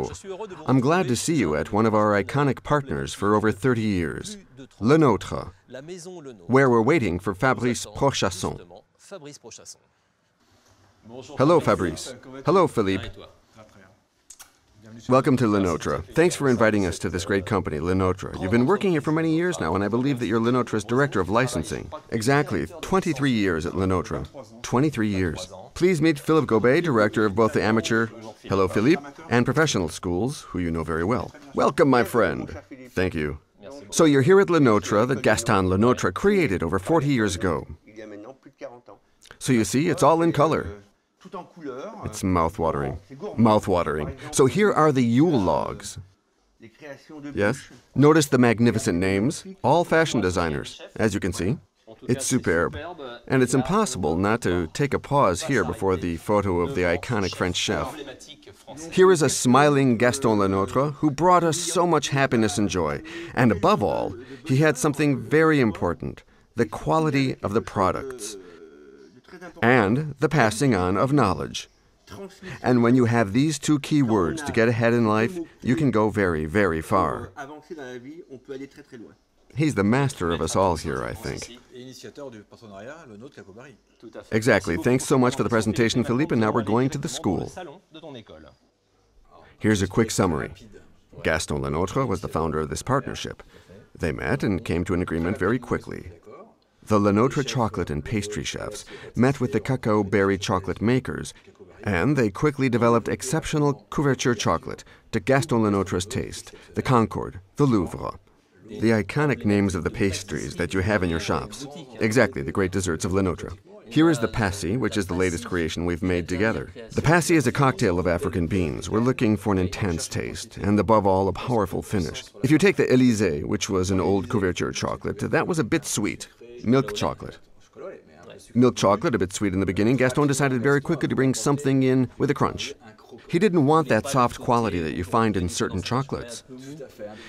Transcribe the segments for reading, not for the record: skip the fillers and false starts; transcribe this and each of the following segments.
Hello. I'm glad to see you at one of our iconic partners for over 30 years, LENOTRE, where we're waiting for Fabrice Prochasson. Hello, Fabrice. Hello, Philippe. Welcome to LENOTRE. Thanks for inviting us to this great company, LENOTRE. You've been working here for many years now, and I believe that you're LENOTRE's Director of Licensing. Exactly, 23 years at LENOTRE. 23 years. Please meet Philippe Bertrand, Director of both the amateur, hello Philippe, and professional schools, who you know very well. Welcome, my friend. Thank you. So you're here at LENOTRE that Gaston LENOTRE created over 40 years ago. So you see, it's all in color. It's mouth-watering. Mouth-watering. So here are the Yule logs. Yes? Notice the magnificent names, all fashion designers, as you can see. It's superb. And it's impossible not to take a pause here before the photo of the iconic French chef. Here is a smiling Gaston LENOTRE who brought us so much happiness and joy. And above all, he had something very important, the quality of the products and the passing on of knowledge. And when you have these two key words to get ahead in life, you can go very, very far. He's the master of us all here, I think. Exactly. Thanks so much for the presentation, Philippe, and now we're going to the school. Here's a quick summary. Gaston LENOTRE was the founder of this partnership. They met and came to an agreement very quickly. The LENOTRE chocolate and pastry chefs met with the cacao berry chocolate makers, and they quickly developed exceptional couverture chocolate to Gaston LENOTRE's taste, the Concorde, the Louvre. The iconic names of the pastries that you have in your shops. Exactly, the great desserts of LENOTRE. Here is the passi, which is the latest creation we've made together. The passi is a cocktail of African beans. We're looking for an intense taste, and above all, a powerful finish. If you take the Élysée, which was an old couverture chocolate, that was a bit sweet. Milk chocolate. Milk chocolate, a bit sweet in the beginning, Gaston decided very quickly to bring something in with a crunch. He didn't want that soft quality that you find in certain chocolates.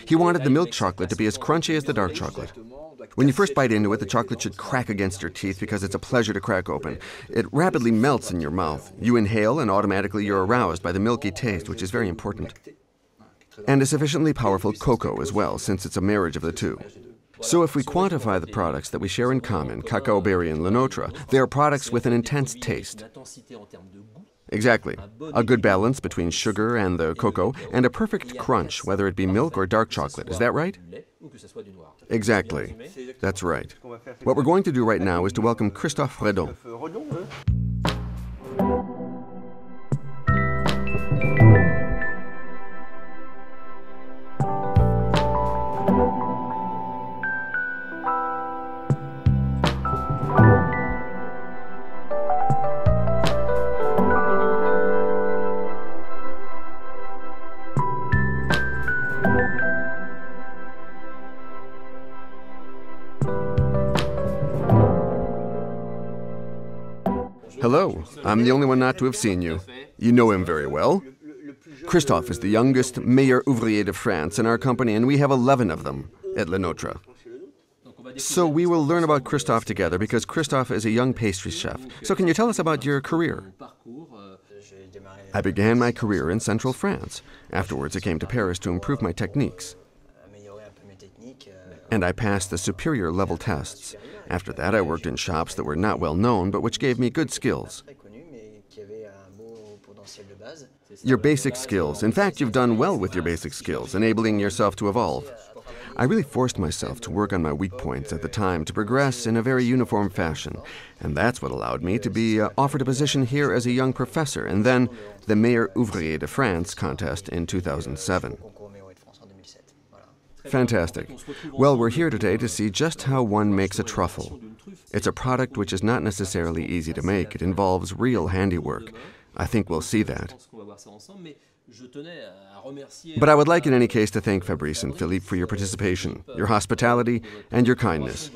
He wanted the milk chocolate to be as crunchy as the dark chocolate. When you first bite into it, the chocolate should crack against your teeth because it's a pleasure to crack open. It rapidly melts in your mouth. You inhale and automatically you're aroused by the milky taste, which is very important. And a sufficiently powerful cocoa as well, since it's a marriage of the two. So if we quantify the products that we share in common, cacao berry and LENOTRE, they are products with an intense taste. Exactly. A good balance between sugar and the cocoa, and a perfect crunch, whether it be milk or dark chocolate. Is that right? Exactly. That's right. What we're going to do right now is to welcome Christophe Rhedon. Hello. I'm the only one not to have seen you. You know him very well. Christophe is the youngest meilleur ouvrier de France in our company, and we have 11 of them at LENOTRE. So we will learn about Christophe together because Christophe is a young pastry chef. So can you tell us about your career? I began my career in central France. Afterwards, I came to Paris to improve my techniques. And I passed the superior level tests. After that, I worked in shops that were not well known, but which gave me good skills. Your basic skills. In fact, you've done well with your basic skills, enabling yourself to evolve. I really forced myself to work on my weak points at the time to progress in a very uniform fashion. And that's what allowed me to be offered a position here as a young professor, and then the Meilleur Ouvrier de France contest in 2007. Fantastic. Well, we're here today to see just how one makes a truffle. It's a product which is not necessarily easy to make. It involves real handiwork. I think we'll see that. But I would like in any case to thank Fabrice and Philippe for your participation, your hospitality, and your kindness.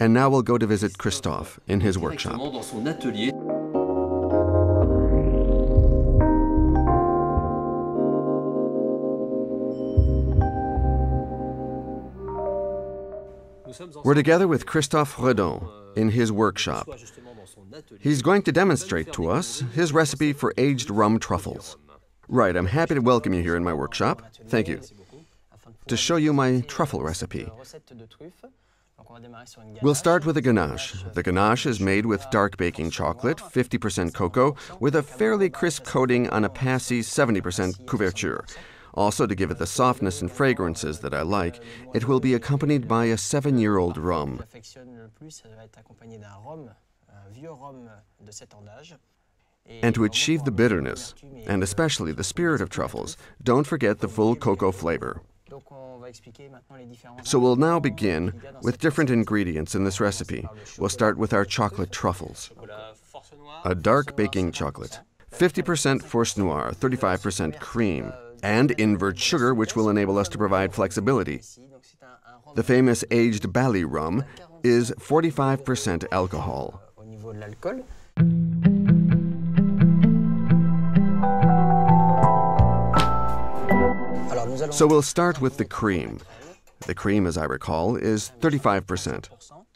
And now we'll go to visit Christophe in his workshop. We're together with Christophe Rhedon in his workshop. He's going to demonstrate to us his recipe for aged rum truffles. Right, I'm happy to welcome you here in my workshop. Thank you. To show you my truffle recipe. We'll start with a ganache. The ganache is made with dark baking chocolate, 50% cocoa, with a fairly crisp coating on a passy 70% couverture. Also, to give it the softness and fragrances that I like, it will be accompanied by a 7-year-old rum. And to achieve the bitterness, and especially the spirit of truffles, don't forget the full cocoa flavor. So we'll now begin with different ingredients in this recipe. We'll start with our chocolate truffles. A dark baking chocolate, 50% force noire, 35% cream, and invert sugar, which will enable us to provide flexibility. The famous aged Bali rum is 45% alcohol. So we'll start with the cream. The cream, as I recall, is 35%.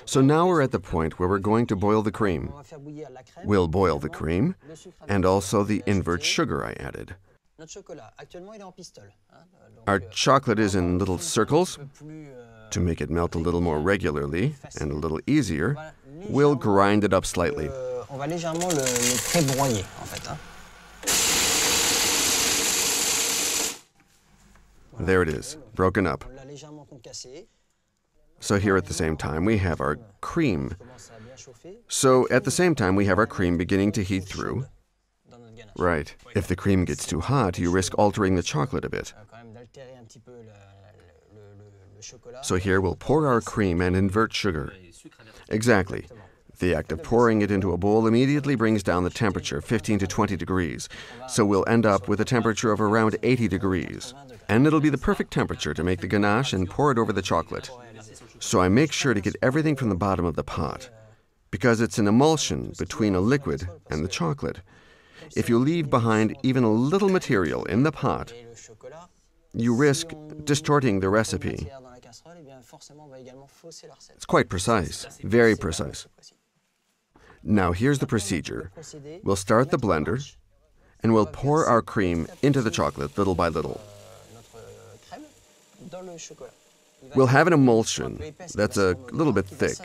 So now we're at the point where we're going to boil the cream. We'll boil the cream and also the invert sugar I added. Our chocolate is in little circles. To make it melt a little more regularly and a little easier, we'll grind it up slightly. There it is, broken up. So here at the same time we have our cream. So at the same time we have our cream beginning to heat through. Right. If the cream gets too hot, you risk altering the chocolate a bit. So here we'll pour our cream and invert sugar. Exactly. The act of pouring it into a bowl immediately brings down the temperature 15 to 20 degrees. So we'll end up with a temperature of around 80 degrees. And it'll be the perfect temperature to make the ganache and pour it over the chocolate. So I make sure to get everything from the bottom of the pot, because it's an emulsion between a liquid and the chocolate. If you leave behind even a little material in the pot, you risk distorting the recipe. It's quite precise, very precise. Now here's the procedure. We'll start the blender, and we'll pour our cream into the chocolate little by little. We'll have an emulsion that's a little bit thick,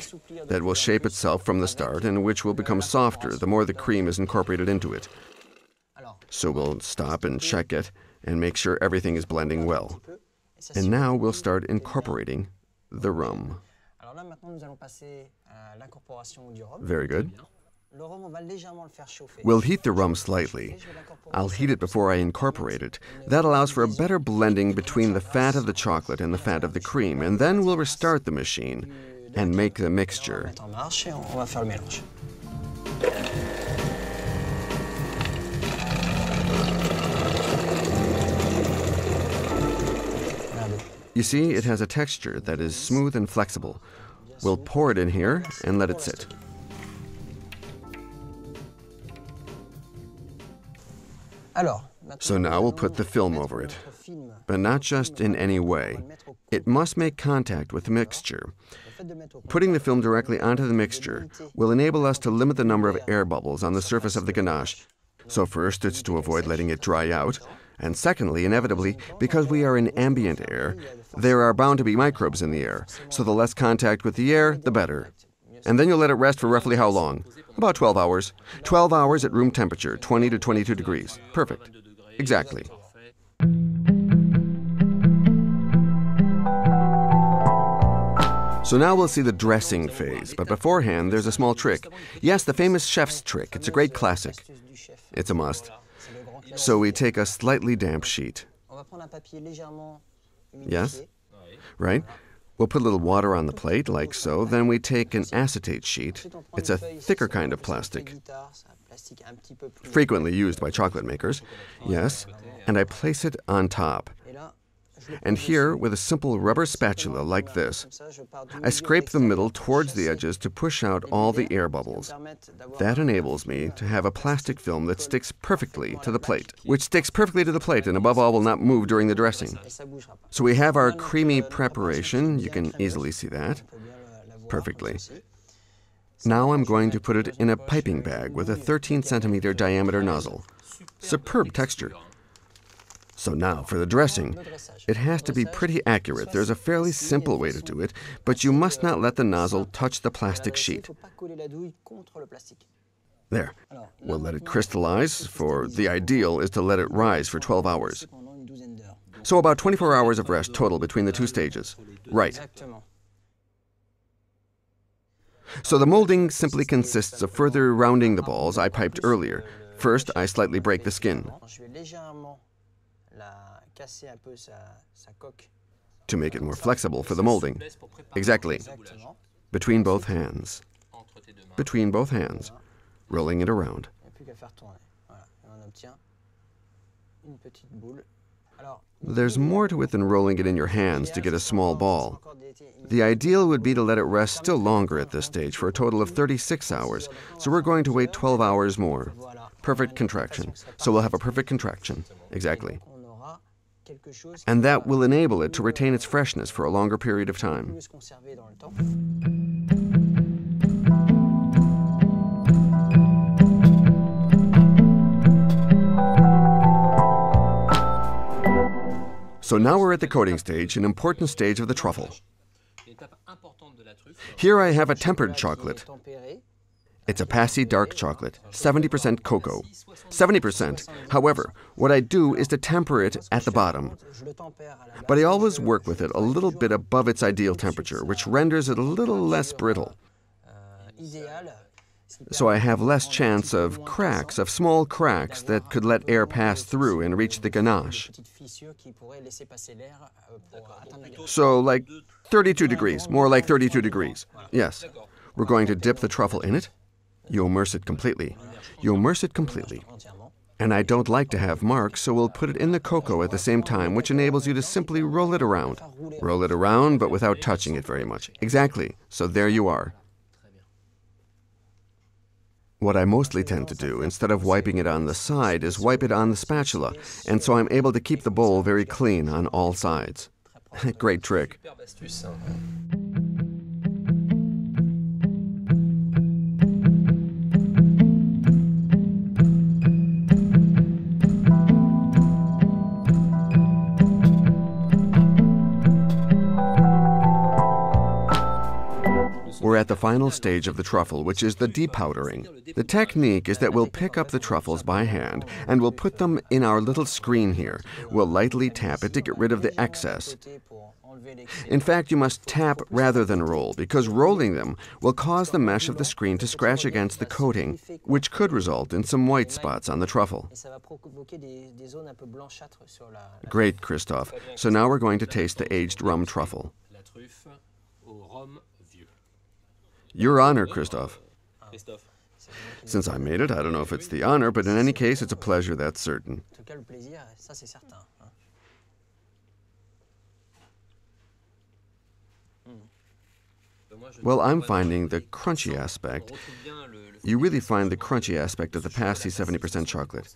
that will shape itself from the start and which will become softer the more the cream is incorporated into it. So we'll stop and check it and make sure everything is blending well. And now we'll start incorporating the rum. Very good. We'll heat the rum slightly. I'll heat it before I incorporate it. That allows for a better blending between the fat of the chocolate and the fat of the cream, and then we'll restart the machine and make the mixture. You see, it has a texture that is smooth and flexible. We'll pour it in here and let it sit. So now we'll put the film over it, but not just in any way. It must make contact with the mixture. Putting the film directly onto the mixture will enable us to limit the number of air bubbles on the surface of the ganache. So first, it's to avoid letting it dry out, and secondly, inevitably, because we are in ambient air, there are bound to be microbes in the air, so the less contact with the air, the better. And then you'll let it rest for roughly how long? About 12 hours. 12 hours at room temperature, 20 to 22 degrees. Perfect. Exactly. So now we'll see the dressing phase, but beforehand there's a small trick. Yes, the famous chef's trick. It's a great classic. It's a must. So we take a slightly damp sheet. Yes? Right? We'll put a little water on the plate, like so. Then we take an acetate sheet. It's a thicker kind of plastic, frequently used by chocolate makers. Yes? And I place it on top. And here, with a simple rubber spatula like this, I scrape the middle towards the edges to push out all the air bubbles. That enables me to have a plastic film that sticks perfectly to the plate, which sticks perfectly to the plate and above all will not move during the dressing. So we have our creamy preparation. You can easily see that perfectly. Now I'm going to put it in a piping bag with a 13-centimeter diameter nozzle. Superb texture. So now for the dressing. It has to be pretty accurate. There's a fairly simple way to do it, but you must not let the nozzle touch the plastic sheet. There. We'll let it crystallize, for the ideal is to let it rise for 12 hours. So about 24 hours of rest total between the two stages. Right. So the molding simply consists of further rounding the balls I piped earlier. First, I slightly break the skin to make it more flexible for the molding. Exactly. Between both hands. Between both hands. Rolling it around. There's more to it than rolling it in your hands to get a small ball. The ideal would be to let it rest still longer at this stage for a total of 36 hours, so we're going to wait 12 hours more. Perfect contraction. So we'll have a perfect contraction. Exactly. And that will enable it to retain its freshness for a longer period of time. So now we're at the coating stage, an important stage of the truffle. Here I have a tempered chocolate. It's a passy dark chocolate, 70% cocoa. 70%. However, what I do is to temper it at the bottom. But I always work with it a little bit above its ideal temperature, which renders it a little less brittle. So I have less chance of cracks, of small cracks that could let air pass through and reach the ganache. So like 32 degrees, more like 32 degrees. Yes. We're going to dip the truffle in it. You immerse it completely. You immerse it completely. And I don't like to have marks, so we'll put it in the cocoa at the same time, which enables you to simply roll it around. Roll it around, but without touching it very much. Exactly. So there you are. What I mostly tend to do, instead of wiping it on the side, is wipe it on the spatula, and so I'm able to keep the bowl very clean on all sides. Great trick. We're at the final stage of the truffle, which is the depowdering. The technique is that we'll pick up the truffles by hand and we'll put them in our little screen here. We'll lightly tap it to get rid of the excess. In fact, you must tap rather than roll, because rolling them will cause the mesh of the screen to scratch against the coating, which could result in some white spots on the truffle. Great, Christophe. So now we're going to taste the aged rum truffle. Your honor, Christophe. Since I made it, I don't know if it's the honor, but in any case, it's a pleasure, that's certain. Well, I'm finding the crunchy aspect. You really find the crunchy aspect of the passy 70% chocolate.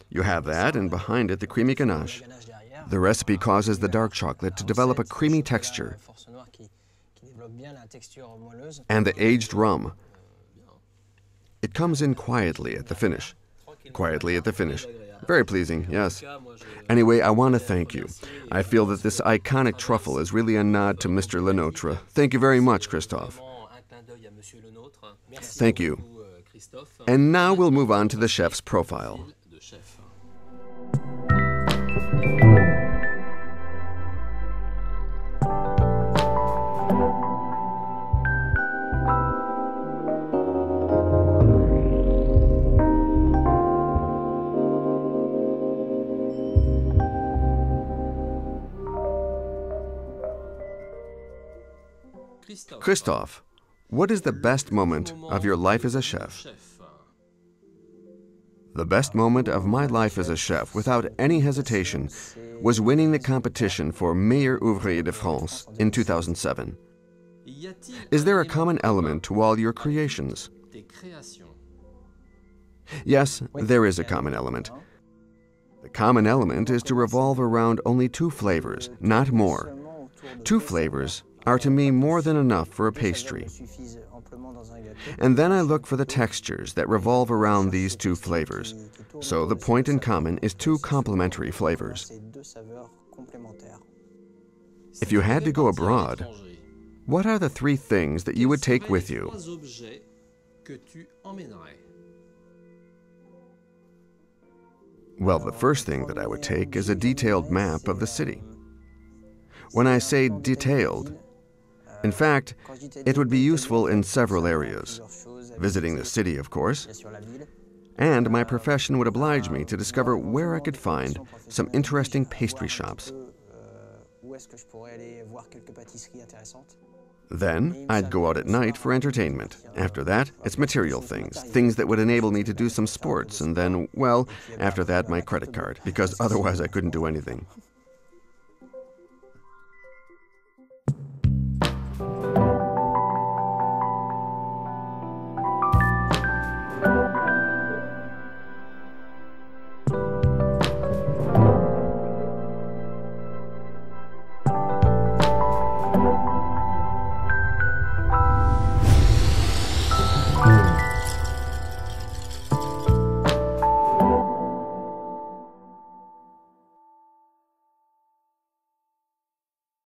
You have that, and behind it, the creamy ganache. The recipe causes the dark chocolate to develop a creamy texture. And the aged rum. It comes in quietly at the finish. Quietly at the finish. Very pleasing, yes. Anyway, I want to thank you. I feel that this iconic truffle is really a nod to Mr. LENOTRE. Thank you very much, Christophe. Thank you. And now we'll move on to the chef's profile. Christophe, what is the best moment of your life as a chef? The best moment of my life as a chef, without any hesitation, was winning the competition for Meilleur Ouvrier de France in 2007. Is there a common element to all your creations? Yes, there is a common element. The common element is to revolve around only two flavors, not more. Two flavors are to me more than enough for a pastry. And then I look for the textures that revolve around these two flavors. So the point in common is two complementary flavors. If you had to go abroad, what are the three things that you would take with you? Well, the first thing that I would take is a detailed map of the city. When I say detailed, in fact, it would be useful in several areas. Visiting the city, of course, and my profession would oblige me to discover where I could find some interesting pastry shops. Then, I'd go out at night for entertainment. After that, it's material things, things that would enable me to do some sports, and then, well, after that, my credit card, because otherwise I couldn't do anything.